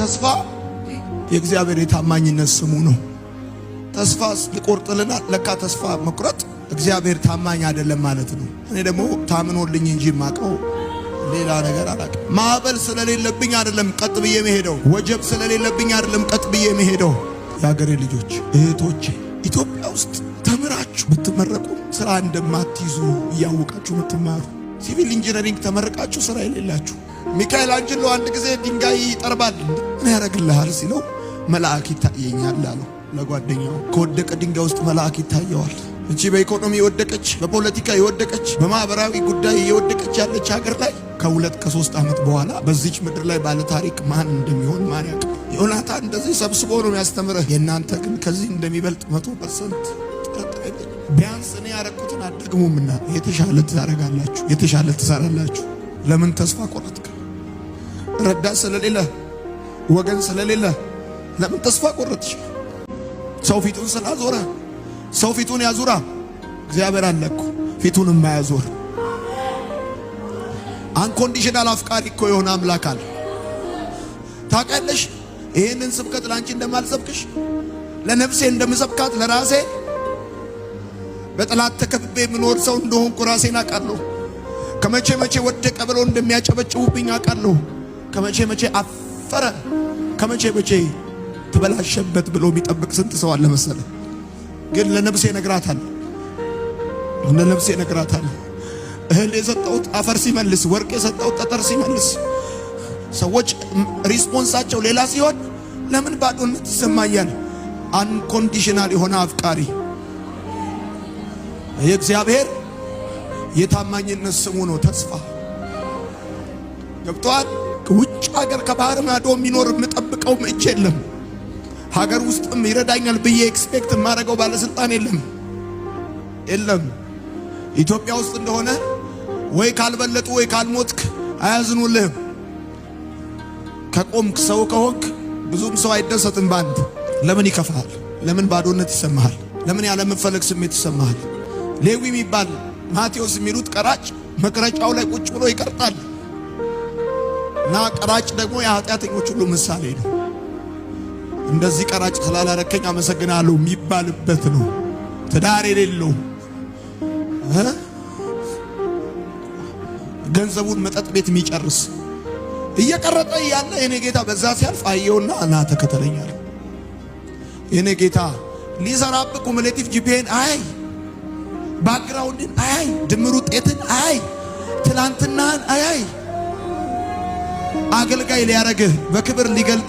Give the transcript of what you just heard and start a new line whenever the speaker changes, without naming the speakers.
ተስፋ የእግዚአብሔር የታማኝነት ስሙ ነው። ተስፋ ሊቆርጥልናል። ለካ ተስፋ መቁረጥ እግዚአብሔር ታማኝ አይደለም ማለት ነው። እኔ ደግሞ ታምኖልኝ እንጂ ማቀው ሌላ ነገር አላውቅም። ማዕበል ስለሌለብኝ አይደለም ቀጥ ብዬ መሄደው፣ ወጀብ ስለሌለብኝ አይደለም ቀጥ ብዬ መሄደው። የሀገሬ ልጆች እህቶቼ፣ ኢትዮጵያ ውስጥ ተምራችሁ ብትመረቁ ስራ እንደማትይዙ እያወቃችሁ ብትማሩ፣ ሲቪል ኢንጂነሪንግ ተመረቃችሁ ስራ የሌላችሁ። ሚካኤል አንጀሎ አንድ ጊዜ ድንጋይ ይጠርባል። ምን ያደርግልሃል ሲለው መልአክ ይታየኛል አለው ለጓደኛው። ከወደቀ ድንጋይ ውስጥ መልአክ ይታየዋል። እቺ በኢኮኖሚ የወደቀች፣ በፖለቲካ የወደቀች፣ በማህበራዊ ጉዳይ የወደቀች ያለች ሀገር ላይ ከ2 ከ3 ዓመት በኋላ በዚች ምድር ላይ ባለ ታሪክ ማን እንደሚሆን ማን ያውቃል? ዮናታን እንደዚህ ሰብስቦ ነው የሚያስተምረህ። የእናንተ ግን ከዚህ እንደሚበልጥ 100% ጥርጥር የለኝም። ቢያንስ እኔ ያረኩትን አትደግሙምና የተሻለ ታደርጋላችሁ፣ የተሻለ ትሰራላችሁ። ለምን ተስፋ ቆረጥክ? ረዳት ስለሌለ፣ ወገን ስለሌለ ለምን ተስፋ ቆረጥሽ? ሰው ፊቱን ስላዞረ ሰው ፊቱን ያዙራ። እግዚአብሔር አለኩ ፊቱን የማያዞር አንኮንዲሽናል አፍቃሪ እኮ የሆነ አምላክ አለ። ታውቂያለሽ? ይሄንን ስብከት ላንቺ እንደማልሰብክሽ ለነፍሴ እንደምሰብካት ለራሴ በጠላት ተከብቤ የምኖር ሰው እንደሆንኩ ራሴን አውቃለሁ። ከመቼ መቼ ወደቀ ብሎ እንደሚያጨበጭቡብኝ አውቃለሁ። ከመቼ መቼ አፈረ፣ ከመቼ መቼ ተበላሸበት ብሎ የሚጠብቅ ስንት ሰው አለ መሰለ። ግን ለነፍሴ ነግራታለሁ፣ ለነፍሴ ነግራታለሁ። እህል የሰጠሁት አፈር ሲመልስ፣ ወርቅ የሰጠሁት ጠጠር ሲመልስ፣ ሰዎች ሪስፖንሳቸው ሌላ ሲሆን ለምን ባዶነት ይሰማኛል? አንኮንዲሽናል የሆነ አፍቃሪ የእግዚአብሔር የታማኝነት ስሙ ነው ተስፋ። ገብቷል? ከውጭ ሀገር ከባህር ማዶ የሚኖር የምጠብቀው እጅ የለም። ሀገር ውስጥም ይረዳኛል ብዬ ኤክስፔክት የማደርገው ባለስልጣን የለም። ኢትዮጵያ ውስጥ እንደሆነ ወይ ካልበለጡ ወይ ካልሞትክ አያዝኑልህም። ከቆምክ ሰው ከሆንክ ብዙም ሰው አይደሰትም ባንተ። ለምን ይከፋል? ለምን ባዶነት ይሰማሃል? ለምን ያለ መፈለግ ስሜት ይሰማሃል? ሌዊ የሚባል ማቴዎስ የሚሉት ቀራጭ መቅረጫው ላይ ቁጭ ብሎ ይቀርጣል እና ቀራጭ ደግሞ የኃጢአተኞች ሁሉ ምሳሌ ነው። እንደዚህ ቀራጭ ስላላረከኝ አመሰግናለሁ የሚባልበት ነው። ትዳር የሌለው ገንዘቡን መጠጥ ቤት የሚጨርስ እየቀረጠ ያለ የኔ ጌታ በዛ ሲያልፍ አየውና እና ተከተለኛል። የኔ ጌታ ሊሰራብ ኩሙሌቲቭ ጂፒኤን አይ፣ ባክግራውንድን አይ፣ ድምሩ ውጤትን አይ፣ ትላንትናን አይ፣ አገልጋይ ሊያረግህ በክብር ሊገልጥ